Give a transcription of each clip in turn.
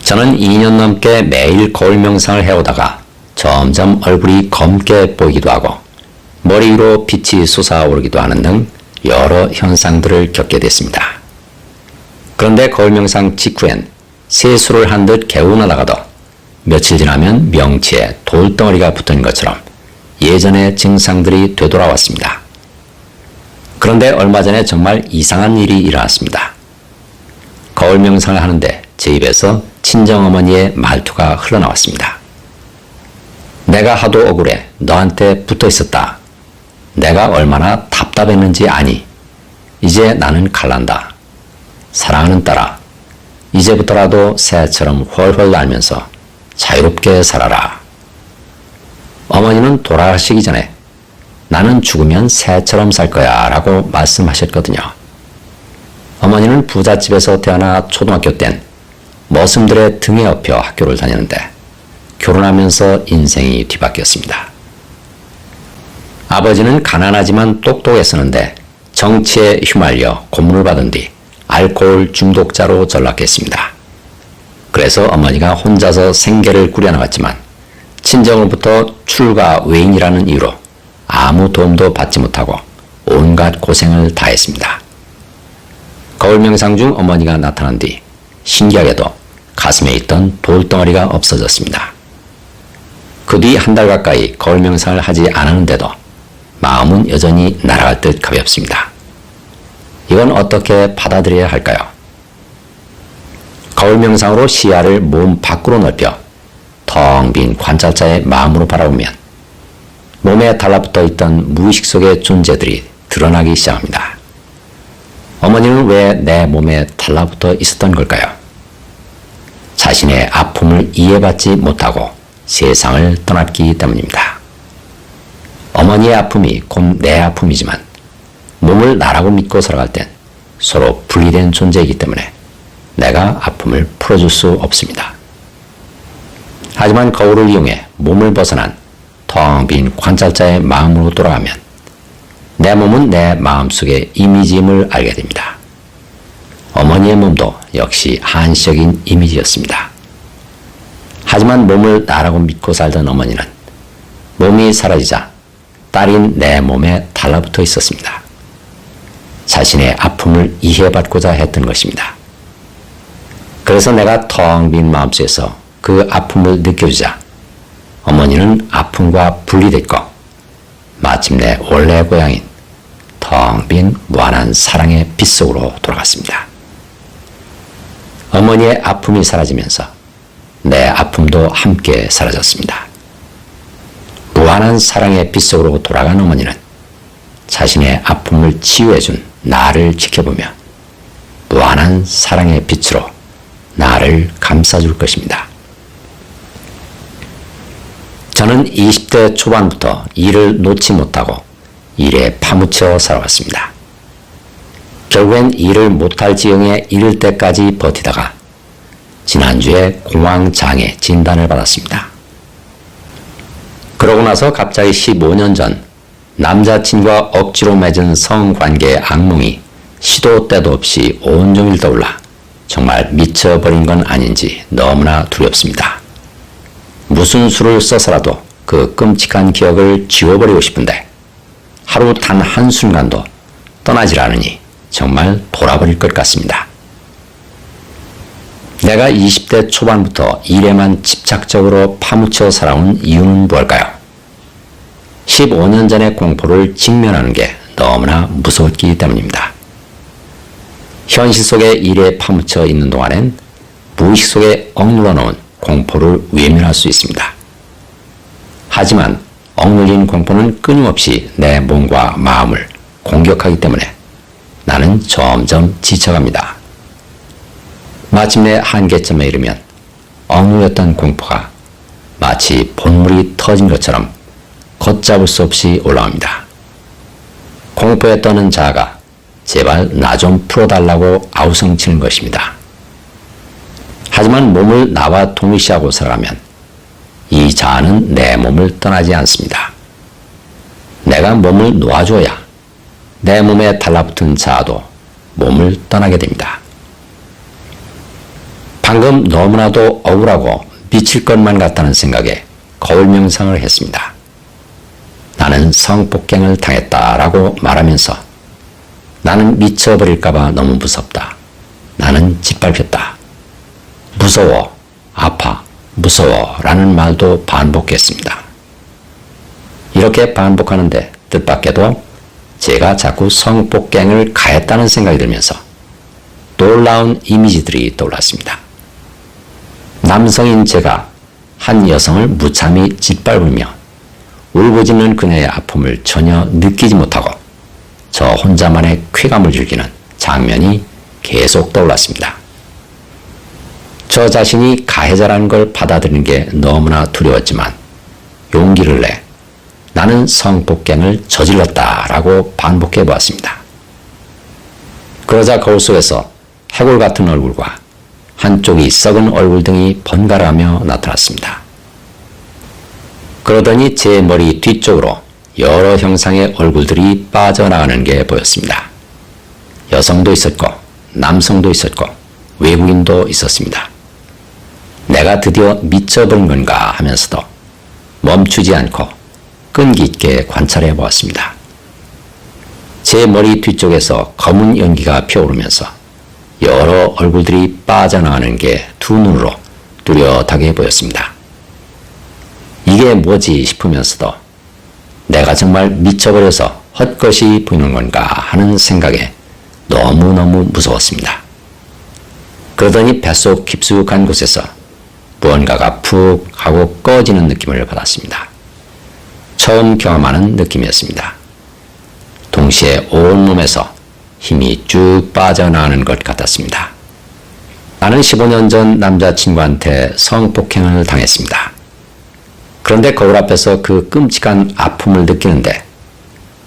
저는 2년 넘게 매일 거울 명상을 해오다가 점점 얼굴이 검게 보이기도 하고 머리 위로 빛이 솟아오르기도 하는 등 여러 현상들을 겪게 됐습니다. 그런데 거울 명상 직후엔 세수를 한 듯 개운하다가도 며칠 지나면 명치에 돌덩어리가 붙은 것처럼 예전의 증상들이 되돌아왔습니다. 그런데 얼마 전에 정말 이상한 일이 일어났습니다. 거울 명상을 하는데 제 입에서 친정어머니의 말투가 흘러나왔습니다. 내가 하도 억울해 너한테 붙어 있었다. 내가 얼마나 답답했는지 아니. 이제 나는 갈란다. 사랑하는 딸아. 이제부터라도 새처럼 훨훨 날면서 자유롭게 살아라. 어머니는 돌아가시기 전에 나는 죽으면 새처럼 살 거야 라고 말씀하셨거든요. 어머니는 부잣집에서 태어나 초등학교 땐 머슴들의 등에 업혀 학교를 다녔는데 결혼하면서 인생이 뒤바뀌었습니다. 아버지는 가난하지만 똑똑했었는데 정치에 휘말려 고문을 받은 뒤 알코올 중독자로 전락했습니다. 그래서 어머니가 혼자서 생계를 꾸려나갔지만 친정으로부터 출가 외인이라는 이유로 아무 도움도 받지 못하고 온갖 고생을 다했습니다. 거울 명상 중 어머니가 나타난 뒤 신기하게도 가슴에 있던 돌덩어리가 없어졌습니다. 그 뒤 한 달 가까이 거울 명상을 하지 않았는데도 마음은 여전히 날아갈 듯 가볍습니다. 이건 어떻게 받아들여야 할까요? 거울 명상으로 시야를 몸 밖으로 넓혀 텅 빈 관찰자의 마음으로 바라보면 몸에 달라붙어 있던 무의식 속의 존재들이 드러나기 시작합니다. 어머니는 왜 내 몸에 달라붙어 있었던 걸까요? 자신의 아픔을 이해받지 못하고 세상을 떠났기 때문입니다. 어머니의 아픔이 곧 내 아픔이지만 몸을 나라고 믿고 살아갈 땐 서로 분리된 존재이기 때문에 내가 아픔을 풀어줄 수 없습니다. 하지만 거울을 이용해 몸을 벗어난 텅 빈 관찰자의 마음으로 돌아가면 내 몸은 내 마음속의 이미지임을 알게 됩니다. 어머니의 몸도 역시 한시적인 이미지였습니다. 하지만 몸을 나라고 믿고 살던 어머니는 몸이 사라지자 딸인 내 몸에 달라붙어 있었습니다. 자신의 아픔을 이해받고자 했던 것입니다. 그래서 내가 텅 빈 마음속에서 그 아픔을 느껴주자 어머니는 아픔과 분리됐고 마침내 원래 고향인 텅 빈 무한한 사랑의 빛 속으로 돌아갔습니다. 어머니의 아픔이 사라지면서 내 아픔도 함께 사라졌습니다. 무한한 사랑의 빛 속으로 돌아간 어머니는 자신의 아픔을 치유해준 나를 지켜보며 무한한 사랑의 빛으로 나를 감싸줄 것입니다. 저는 20대 초반부터 일을 놓지 못하고 일에 파묻혀 살아왔습니다. 결국엔 일을 못할 지경에 이를 때까지 버티다가 지난주에 공황장애 진단을 받았습니다. 그러고 나서 갑자기 15년 전 남자친구와 억지로 맺은 성관계의 악몽이 시도 때도 없이 온종일 떠올라 정말 미쳐버린 건 아닌지 너무나 두렵습니다. 무슨 수를 써서라도 그 끔찍한 기억을 지워버리고 싶은데 하루 단 한순간도 떠나질 않으니 정말 돌아버릴 것 같습니다. 내가 20대 초반부터 일에만 집착적으로 파묻혀 살아온 이유는 뭘까요? 15년 전의 공포를 직면하는 게 너무나 무서웠기 때문입니다. 현실 속의 일에 파묻혀 있는 동안엔 무의식 속에 억눌러 놓은 공포를 외면할 수 있습니다. 하지만 억눌린 공포는 끊임없이 내 몸과 마음을 공격하기 때문에 나는 점점 지쳐갑니다. 마침내 한계점에 이르면 억눌렸던 공포가 마치 본물이 터진 것처럼 걷잡을 수 없이 올라옵니다. 공포에 떠는 자아가 제발 나 좀 풀어달라고 아우성치는 것입니다. 하지만 몸을 나와 동일시하고 살아가면 이 자아는 내 몸을 떠나지 않습니다. 내가 몸을 놓아줘야 내 몸에 달라붙은 자아도 몸을 떠나게 됩니다. 방금 너무나도 억울하고 미칠 것만 같다는 생각에 거울 명상을 했습니다. 나는 성폭행을 당했다라고 말하면서 나는 미쳐버릴까봐 너무 무섭다. 나는 짓밟혔다. 무서워, 아파, 무서워 라는 말도 반복했습니다. 이렇게 반복하는데 뜻밖에도 제가 자꾸 성폭행을 가했다는 생각이 들면서 놀라운 이미지들이 떠올랐습니다. 남성인 제가 한 여성을 무참히 짓밟으며 울부짖는 그녀의 아픔을 전혀 느끼지 못하고 저 혼자만의 쾌감을 즐기는 장면이 계속 떠올랐습니다. 저 자신이 가해자라는 걸 받아들이는 게 너무나 두려웠지만 용기를 내 나는 성폭행을 저질렀다라고 반복해 보았습니다. 그러자 거울 속에서 해골 같은 얼굴과 한쪽이 썩은 얼굴 등이 번갈아가며 나타났습니다. 그러더니 제 머리 뒤쪽으로 여러 형상의 얼굴들이 빠져나가는 게 보였습니다. 여성도 있었고 남성도 있었고 외국인도 있었습니다. 내가 드디어 미쳐버린 건가 하면서도 멈추지 않고 끈기 있게 관찰해 보았습니다. 제 머리 뒤쪽에서 검은 연기가 피어오르면서 여러 얼굴들이 빠져나가는 게 두 눈으로 뚜렷하게 보였습니다. 이게 뭐지 싶으면서도 내가 정말 미쳐버려서 헛것이 보이는 건가 하는 생각에 너무너무 무서웠습니다. 그러더니 뱃속 깊숙한 곳에서 무언가가 푹 하고 꺼지는 느낌을 받았습니다. 처음 경험하는 느낌이었습니다. 동시에 온몸에서 힘이 쭉 빠져나가는 것 같았습니다. 나는 15년 전 남자친구한테 성폭행을 당했습니다. 그런데 거울 앞에서 그 끔찍한 아픔을 느끼는데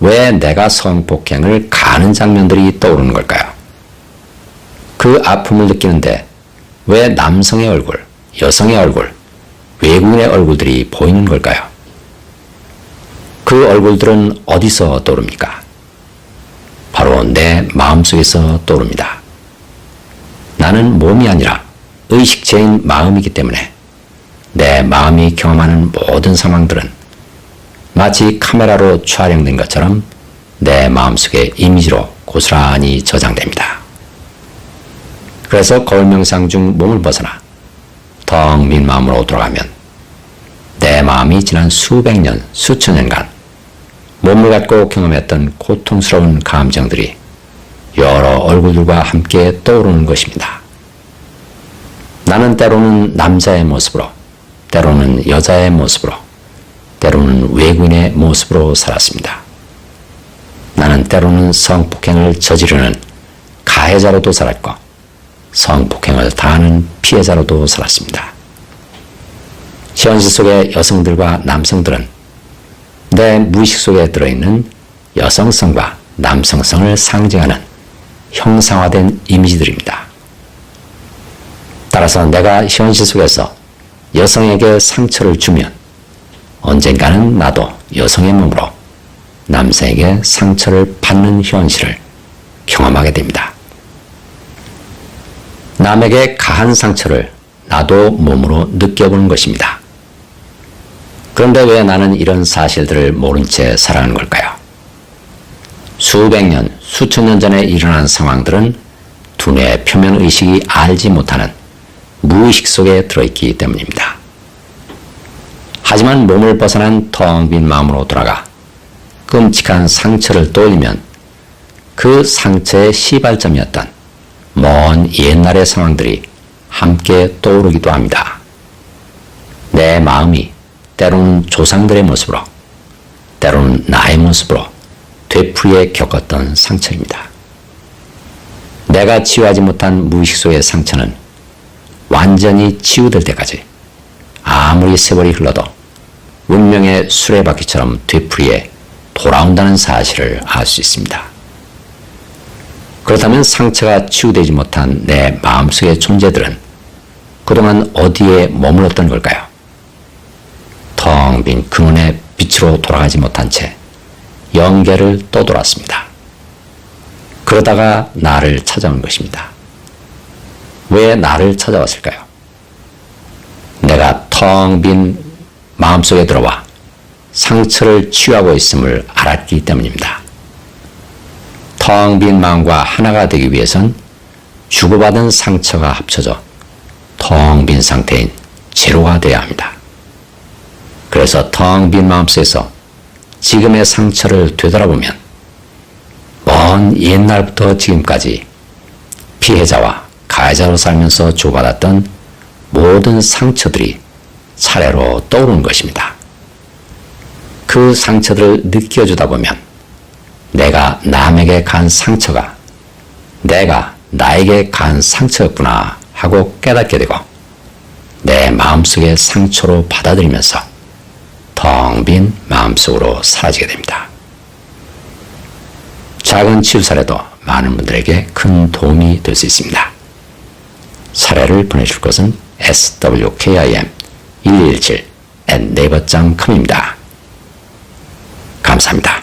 왜 내가 성폭행을 가하는 장면들이 떠오르는 걸까요? 그 아픔을 느끼는데 왜 남성의 얼굴, 여성의 얼굴, 외국인의 얼굴들이 보이는 걸까요? 그 얼굴들은 어디서 떠오릅니까? 바로 내 마음속에서 떠오릅니다. 나는 몸이 아니라 의식체인 마음이기 때문에 내 마음이 경험하는 모든 상황들은 마치 카메라로 촬영된 것처럼 내 마음속의 이미지로 고스란히 저장됩니다. 그래서 거울 명상 중 몸을 벗어나 텅 빈 마음으로 돌아가면 내 마음이 지난 수백 년, 수천 년간 몸을 갖고 경험했던 고통스러운 감정들이 여러 얼굴들과 함께 떠오르는 것입니다. 나는 때로는 남자의 모습으로, 때로는 여자의 모습으로, 때로는 외국인의 모습으로 살았습니다. 나는 때로는 성폭행을 저지르는 가해자로도 살았고 성폭행을 당하는 피해자로도 살았습니다. 현실 속의 여성들과 남성들은 내 무의식 속에 들어있는 여성성과 남성성을 상징하는 형상화된 이미지들입니다. 따라서 내가 현실 속에서 여성에게 상처를 주면 언젠가는 나도 여성의 몸으로 남성에게 상처를 받는 현실을 경험하게 됩니다. 남에게 가한 상처를 나도 몸으로 느껴보는 것입니다. 그런데 왜 나는 이런 사실들을 모른 채 살아가는 걸까요? 수백 년, 수천 년 전에 일어난 상황들은 두뇌 표면 의식이 알지 못하는 무의식 속에 들어있기 때문입니다. 하지만 몸을 벗어난 텅 빈 마음으로 돌아가 끔찍한 상처를 떠올리면 그 상처의 시발점이었던 먼 옛날의 상황들이 함께 떠오르기도 합니다. 내 마음이 때로는 조상들의 모습으로, 때로는 나의 모습으로 되풀이해 겪었던 상처입니다. 내가 치유하지 못한 무의식 속의 상처는 완전히 치유될 때까지 아무리 세월이 흘러도 운명의 수레바퀴처럼 되풀이해 돌아온다는 사실을 알 수 있습니다. 그렇다면 상처가 치유되지 못한 내 마음속의 존재들은 그동안 어디에 머물렀던 걸까요? 텅 빈 근원의 빛으로 돌아가지 못한 채 영계를 떠돌았습니다. 그러다가 나를 찾아온 것입니다. 왜 나를 찾아왔을까요? 내가 텅 빈 마음속에 들어와 상처를 치유하고 있음을 알았기 때문입니다. 텅 빈 마음과 하나가 되기 위해선 주고받은 상처가 합쳐져 텅 빈 상태인 제로가 되어야 합니다. 그래서 텅 빈 마음속에서 지금의 상처를 되돌아보면 먼 옛날부터 지금까지 피해자와 가해자로 살면서 주고받았던 모든 상처들이 차례로 떠오르는 것입니다. 그 상처들을 느껴주다 보면 내가 남에게 간 상처가 내가 나에게 간 상처였구나 하고 깨닫게 되고 내 마음속의 상처로 받아들이면서 텅 빈 마음속으로 사라지게 됩니다. 작은 치유 사례도 많은 분들에게 큰 도움이 될 수 있습니다. 사례를 보내줄 것은 swkim1117@naver.com입니다. 감사합니다.